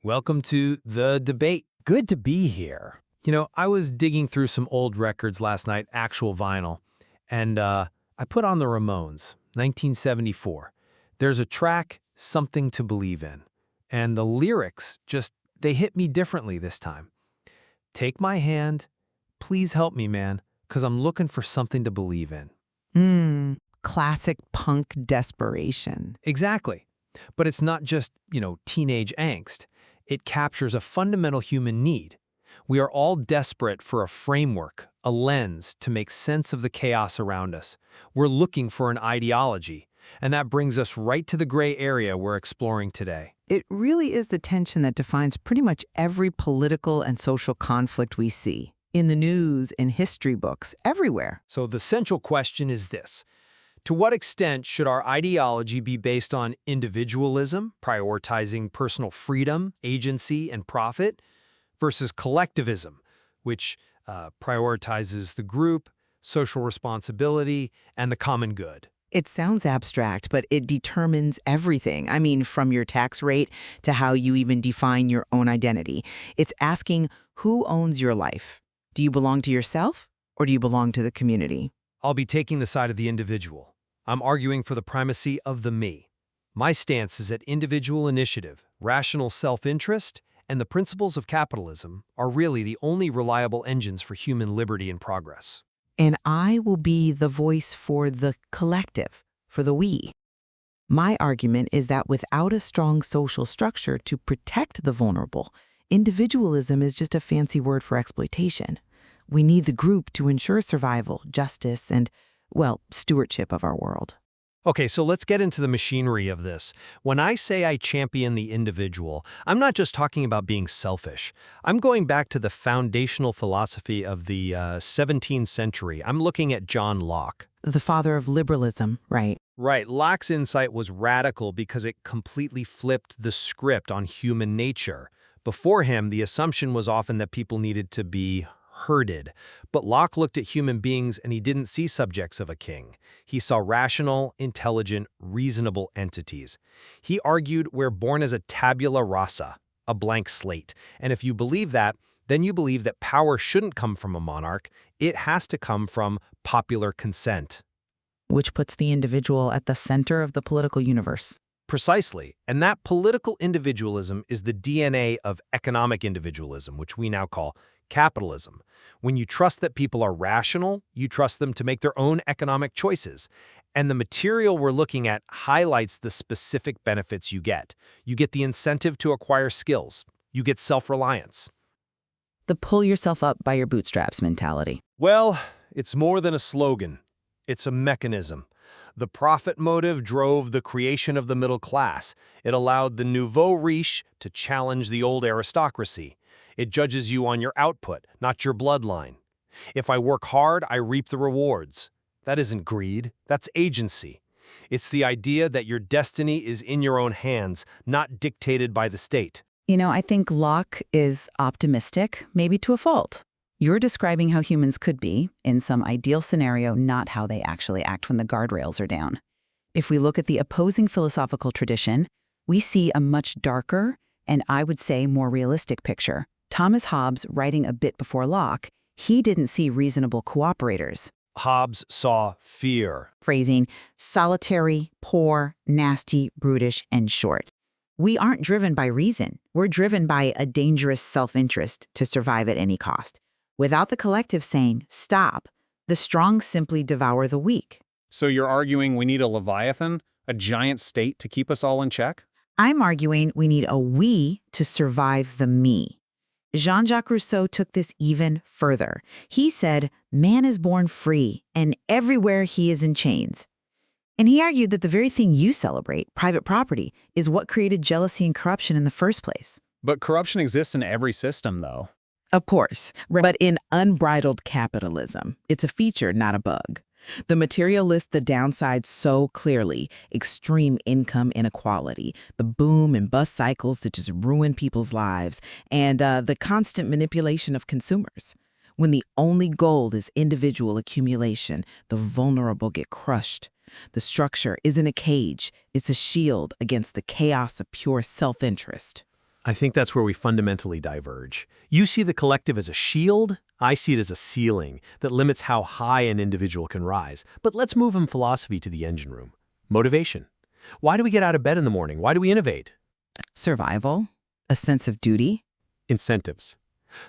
Welcome to The Debate. Good to be here. I was digging through some old records last night, actual vinyl, and I put on the Ramones, 1974. There's a track, Something to Believe in, and the lyrics they hit me differently this time. Take my hand, please help me, man, because I'm looking for something to believe in. Classic punk desperation. Exactly. But it's not just, teenage angst. It captures a fundamental human need. We are all desperate for a framework, a lens to make sense of the chaos around us. We're looking for an ideology, and that brings us right to the gray area we're exploring today. It really is the tension that defines pretty much every political and social conflict we see. In the news, in history books, everywhere. So the central question is this. To what extent should our ideology be based on individualism, prioritizing personal freedom, agency, and profit, versus collectivism, which prioritizes the group, social responsibility, and the common good? It sounds abstract, but it determines everything. I mean, from your tax rate to how you even define your own identity. It's asking who owns your life. Do you belong to yourself, or do you belong to the community? I'll be taking the side of the individual. I'm arguing for the primacy of the me. My stance is that individual initiative, rational self-interest, and the principles of capitalism are really the only reliable engines for human liberty and progress. And I will be the voice for the collective, for the we. My argument is that without a strong social structure to protect the vulnerable, individualism is just a fancy word for exploitation. We need the group to ensure survival, justice, and stewardship of our world. Okay, so let's get into the machinery of this. When I say I champion the individual, I'm not just talking about being selfish. I'm going back to the foundational philosophy of the 17th century. I'm looking at John Locke. The father of liberalism, right? Right. Locke's insight was radical because it completely flipped the script on human nature. Before him, the assumption was often that people needed to be herded. But Locke looked at human beings and he didn't see subjects of a king. He saw rational, intelligent, reasonable entities. He argued we're born as a tabula rasa, a blank slate. And if you believe that, then you believe that power shouldn't come from a monarch. It has to come from popular consent. Which puts the individual at the center of the political universe. Precisely. And that political individualism is the DNA of economic individualism, which we now call capitalism. When you trust that people are rational, you trust them to make their own economic choices. And the material we're looking at highlights the specific benefits you get. You get the incentive to acquire skills. You get self-reliance. The pull yourself up by your bootstraps mentality. Well, it's more than a slogan. It's a mechanism. The profit motive drove the creation of the middle class. It allowed the nouveau riche to challenge the old aristocracy. It judges you on your output, not your bloodline. If I work hard, I reap the rewards. That isn't greed, that's agency. It's the idea that your destiny is in your own hands, not dictated by the state. I think Locke is optimistic, maybe to a fault. You're describing how humans could be, in some ideal scenario, not how they actually act when the guardrails are down. If we look at the opposing philosophical tradition, we see a much darker, and I would say more realistic picture. Thomas Hobbes, writing a bit before Locke, he didn't see reasonable cooperators. Hobbes saw fear. Phrasing, solitary, poor, nasty, brutish, and short. We aren't driven by reason. We're driven by a dangerous self-interest to survive at any cost. Without the collective saying, stop, the strong simply devour the weak. So you're arguing we need a Leviathan, a giant state to keep us all in check? I'm arguing we need a we to survive the me. Jean-Jacques Rousseau took this even further. He said, man is born free, and everywhere he is in chains. And he argued that the very thing you celebrate, private property, is what created jealousy and corruption in the first place. But corruption exists in every system, though. Of course, but in unbridled capitalism, it's a feature, not a bug. The material lists the downside so clearly: extreme income inequality, the boom and bust cycles that just ruin people's lives, and the constant manipulation of consumers. When the only goal is individual accumulation, the vulnerable get crushed. The structure isn't a cage, it's a shield against the chaos of pure self-interest. I think that's where we fundamentally diverge. You see the collective as a shield, I see it as a ceiling that limits how high an individual can rise. But let's move from philosophy to the engine room. Motivation. Why do we get out of bed in the morning? Why do we innovate? Survival? A sense of duty? Incentives.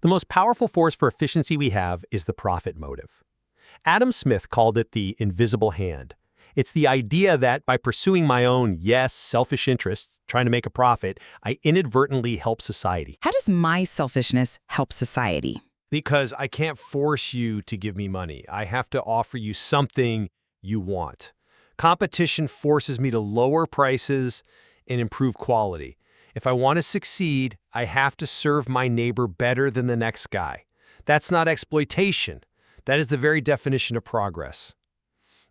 The most powerful force for efficiency we have is the profit motive. Adam Smith called it the invisible hand. It's the idea that by pursuing my own, selfish interests, trying to make a profit, I inadvertently help society. How does my selfishness help society? Because I can't force you to give me money. I have to offer you something you want. Competition forces me to lower prices and improve quality. If I want to succeed, I have to serve my neighbor better than the next guy. That's not exploitation. That is the very definition of progress.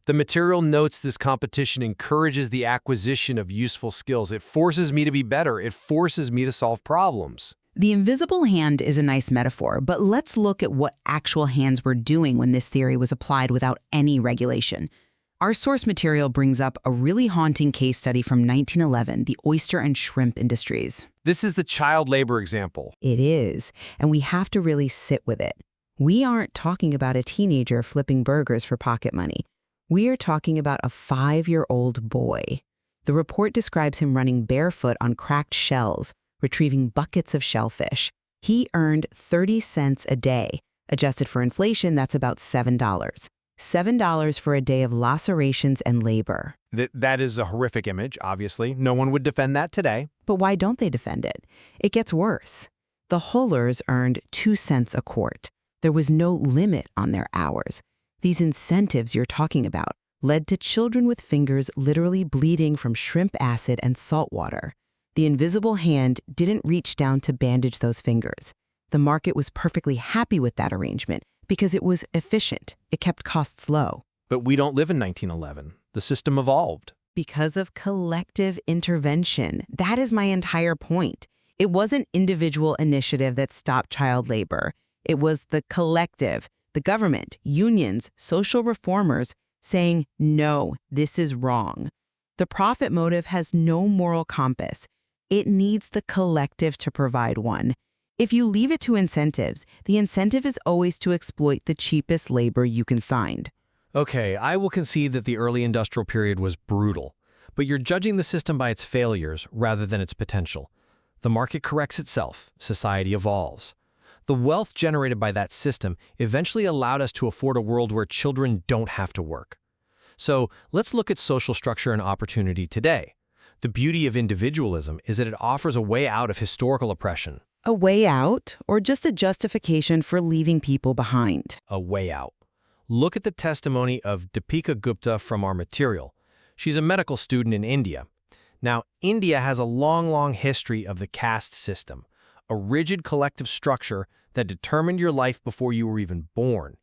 The material notes this competition encourages the acquisition of useful skills. It forces me to be better. It forces me to solve problems. The invisible hand is a nice metaphor, but let's look at what actual hands were doing when this theory was applied without any regulation. Our source material brings up a really haunting case study from 1911, the oyster and shrimp industries. This is the child labor example. It is, and we have to really sit with it. We aren't talking about a teenager flipping burgers for pocket money. We are talking about a 5-year-old boy. The report describes him running barefoot on cracked shells, retrieving buckets of shellfish. He earned 30 cents a day. Adjusted for inflation, that's about $7. $7 for a day of lacerations and labor. That is a horrific image, obviously. No one would defend that today. But why don't they defend it? It gets worse. The Hullers earned 2 cents a quart. There was no limit on their hours. These incentives you're talking about led to children with fingers literally bleeding from shrimp acid and salt water. The invisible hand didn't reach down to bandage those fingers. The market was perfectly happy with that arrangement because it was efficient. It kept costs low. But we don't live in 1911. The system evolved. Because of collective intervention. That is my entire point. It wasn't individual initiative that stopped child labor. It was the collective, the government, unions, social reformers saying, no, this is wrong. The profit motive has no moral compass. It needs the collective to provide one. If you leave it to incentives, the incentive is always to exploit the cheapest labor you can find. Okay, I will concede that the early industrial period was brutal, but you're judging the system by its failures rather than its potential. The market corrects itself, society evolves. The wealth generated by that system eventually allowed us to afford a world where children don't have to work. So let's look at social structure and opportunity today. The beauty of individualism is that it offers a way out of historical oppression. A way out, or just a justification for leaving people behind? A way out. Look at the testimony of Deepika Gupta from our material. She's a medical student in India. Now, India has a long history of the caste system, a rigid collective structure that determined your life before you were even born.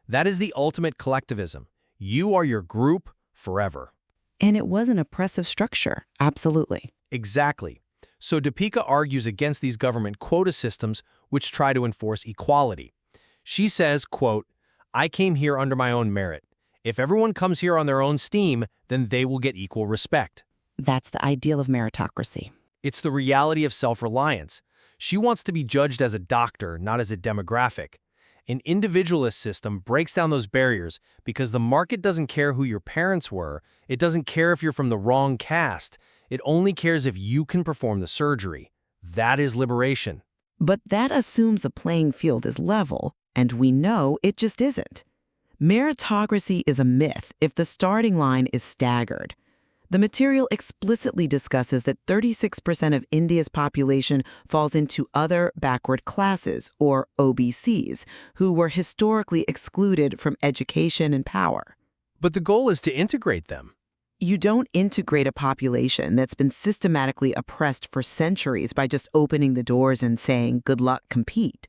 That is the ultimate collectivism. You are your group forever. And it was an oppressive structure, absolutely. Exactly. So Deepika argues against these government quota systems which try to enforce equality. She says, quote, I came here under my own merit. If everyone comes here on their own steam, then they will get equal respect. That's the ideal of meritocracy. It's the reality of self-reliance. She wants to be judged as a doctor, not as a demographic. An individualist system breaks down those barriers because the market doesn't care who your parents were. It doesn't care if you're from the wrong caste. It only cares if you can perform the surgery. That is liberation. But that assumes the playing field is level, and we know it just isn't. Meritocracy is a myth if the starting line is staggered. The material explicitly discusses that 36% of India's population falls into other backward classes, or OBCs, who were historically excluded from education and power. But the goal is to integrate them. You don't integrate a population that's been systematically oppressed for centuries by just opening the doors and saying, good luck, compete.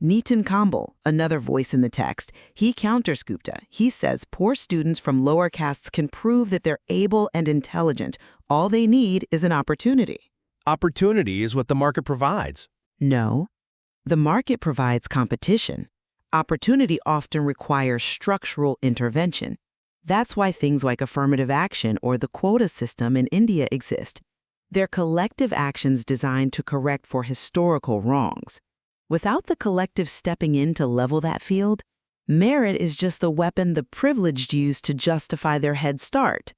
Nitin Kambal, another voice in the text, he counters Gupta. He says poor students from lower castes can prove that they're able and intelligent. All they need is an opportunity. Opportunity is what the market provides. No, the market provides competition. Opportunity often requires structural intervention. That's why things like affirmative action or the quota system in India exist. They're collective actions designed to correct for historical wrongs. Without the collective stepping in to level that field, merit is just the weapon the privileged use to justify their head start.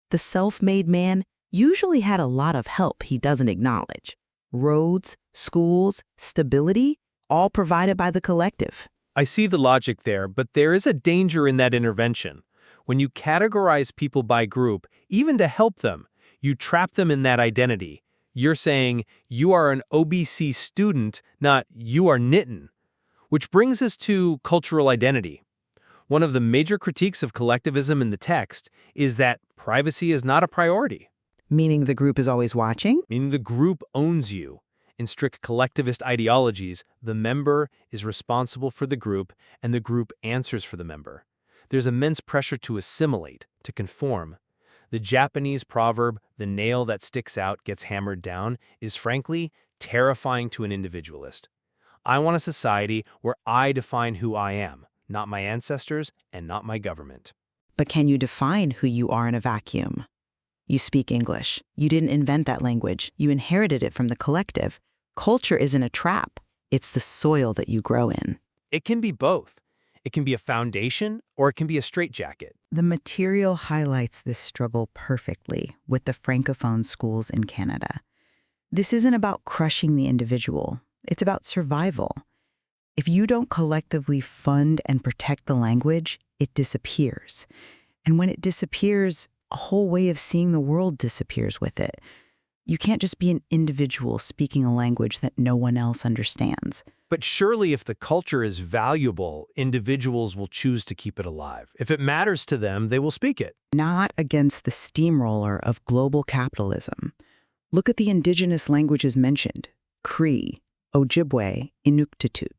The self-made man usually had a lot of help he doesn't acknowledge. Roads, schools, stability, all provided by the collective. I see the logic there, but there is a danger in that intervention. When you categorize people by group, even to help them, you trap them in that identity. You're saying, you are an OBC student, not you are Nitin. Which brings us to cultural identity. One of the major critiques of collectivism in the text is that privacy is not a priority. Meaning the group is always watching? Meaning the group owns you. In strict collectivist ideologies, the member is responsible for the group, and the group answers for the member. There's immense pressure to assimilate, to conform. The Japanese proverb, "the nail that sticks out gets hammered down," is frankly terrifying to an individualist. I want a society where I define who I am, not my ancestors and not my government. But can you define who you are in a vacuum? You speak English. You didn't invent that language. You inherited it from the collective. Culture isn't a trap. It's the soil that you grow in. It can be both. It can be a foundation or it can be a straitjacket. The material highlights this struggle perfectly with the Francophone schools in Canada. This isn't about crushing the individual. It's about survival. If you don't collectively fund and protect the language, it disappears. And when it disappears, a whole way of seeing the world disappears with it. You can't just be an individual speaking a language that no one else understands. But surely if the culture is valuable, individuals will choose to keep it alive. If it matters to them, they will speak it. Not against the steamroller of global capitalism. Look at the indigenous languages mentioned: Cree, Ojibwe, Inuktitut.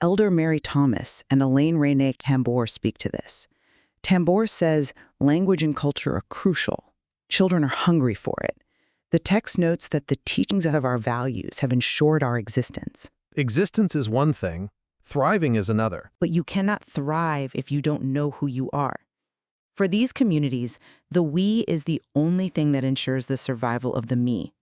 Elder Mary Thomas and Elaine Renee Tambor speak to this. Tambor says language and culture are crucial. Children are hungry for it. The text notes that the teachings of our values have ensured our existence. Existence is one thing, thriving is another. But you cannot thrive if you don't know who you are. For these communities, the we is the only thing that ensures the survival of the me.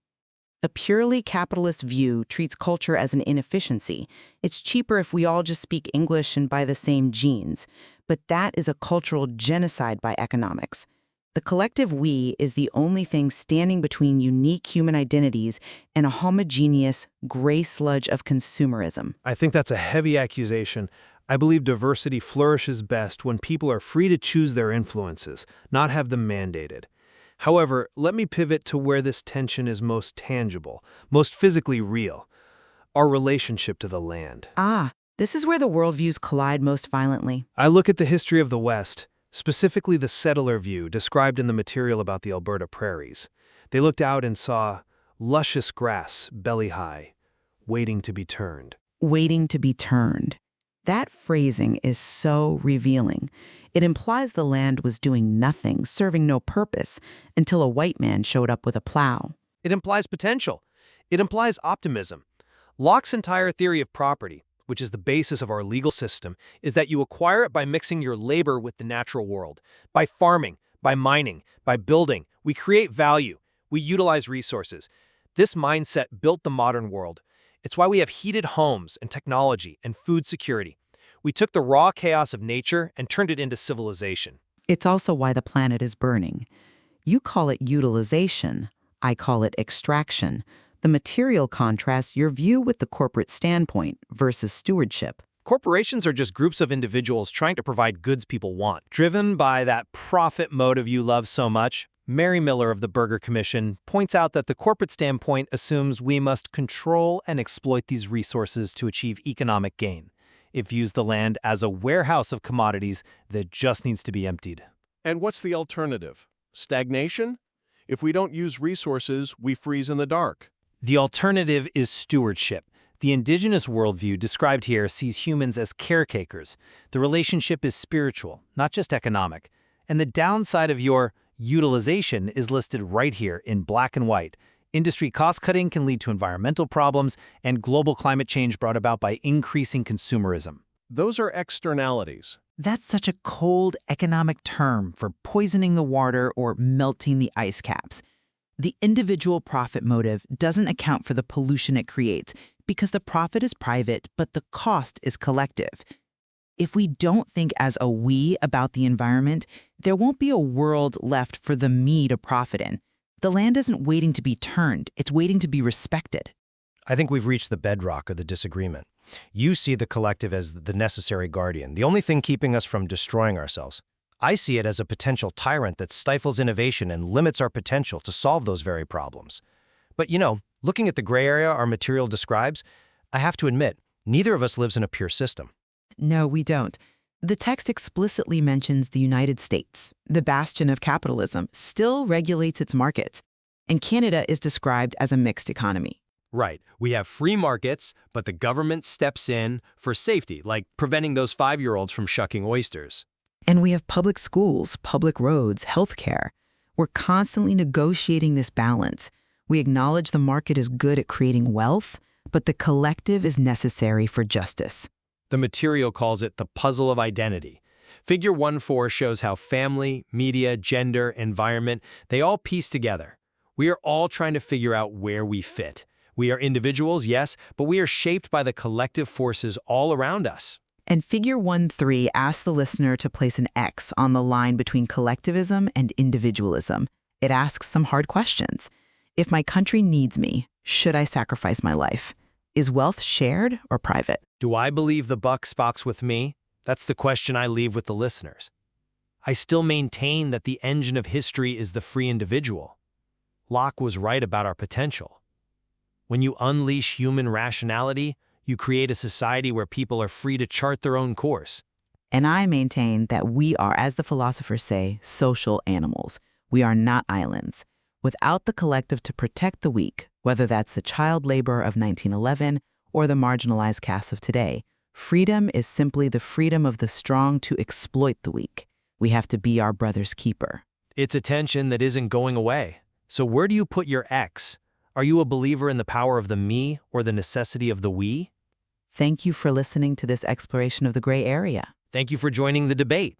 A purely capitalist view treats culture as an inefficiency. It's cheaper if we all just speak English and buy the same jeans. But that is a cultural genocide by economics. The collective we is the only thing standing between unique human identities and a homogeneous gray sludge of consumerism. I think that's a heavy accusation. I believe diversity flourishes best when people are free to choose their influences, not have them mandated. However, let me pivot to where this tension is most tangible, most physically real: our relationship to the land. This is where the worldviews collide most violently. I look at the history of the West, specifically the settler view described in the material about the Alberta prairies. They looked out and saw luscious grass, belly-high, waiting to be turned. Waiting to be turned. That phrasing is so revealing. It implies the land was doing nothing, serving no purpose, until a white man showed up with a plow. It implies potential. It implies optimism. Locke's entire theory of property, which is the basis of our legal system, is that you acquire it by mixing your labor with the natural world. By farming, by mining, by building, we create value. We utilize resources. This mindset built the modern world. It's why we have heated homes and technology and food security. We took the raw chaos of nature and turned it into civilization. It's also why the planet is burning. You call it utilization. I call it extraction. The material contrasts your view with the corporate standpoint versus stewardship. Corporations are just groups of individuals trying to provide goods people want. Driven by that profit motive you love so much, Mary Miller of the Burger Commission points out that the corporate standpoint assumes we must control and exploit these resources to achieve economic gain. It views the land as a warehouse of commodities that just needs to be emptied. And what's the alternative? Stagnation? If we don't use resources, we freeze in the dark. The alternative is stewardship. The Indigenous worldview described here sees humans as caretakers. The relationship is spiritual, not just economic. And the downside of your utilization is listed right here in black and white. Industry cost-cutting can lead to environmental problems and global climate change brought about by increasing consumerism. Those are externalities. That's such a cold economic term for poisoning the water or melting the ice caps. The individual profit motive doesn't account for the pollution it creates because the profit is private, but the cost is collective. If we don't think as a we about the environment, there won't be a world left for the me to profit in. The land isn't waiting to be turned, it's waiting to be respected. I think we've reached the bedrock of the disagreement. You see the collective as the necessary guardian, the only thing keeping us from destroying ourselves. I see it as a potential tyrant that stifles innovation and limits our potential to solve those very problems. But looking at the gray area our material describes, I have to admit, neither of us lives in a pure system. No, we don't. The text explicitly mentions the United States, the bastion of capitalism, still regulates its markets, and Canada is described as a mixed economy. Right. We have free markets, but the government steps in for safety, like preventing those 5-year-olds from shucking oysters. And we have public schools, public roads, healthcare. We're constantly negotiating this balance. We acknowledge the market is good at creating wealth, but the collective is necessary for justice. The material calls it the puzzle of identity. Figure 1.4 shows how family, media, gender, environment, they all piece together. We are all trying to figure out where we fit. We are individuals, yes, but we are shaped by the collective forces all around us. And figure 1.3 asks the listener to place an X on the line between collectivism and individualism. It asks some hard questions. If my country needs me, should I sacrifice my life? Is wealth shared or private? Do I believe the buck stops with me? That's the question I leave with the listeners. I still maintain that the engine of history is the free individual. Locke was right about our potential. When you unleash human rationality, you create a society where people are free to chart their own course. And I maintain that we are, as the philosophers say, social animals. We are not islands. Without the collective to protect the weak, whether that's the child labor of 1911 or the marginalized caste of today, freedom is simply the freedom of the strong to exploit the weak. We have to be our brother's keeper. It's a tension that isn't going away. So where do you put your X? Are you a believer in the power of the me or the necessity of the we? Thank you for listening to this exploration of the gray area. Thank you for joining the debate.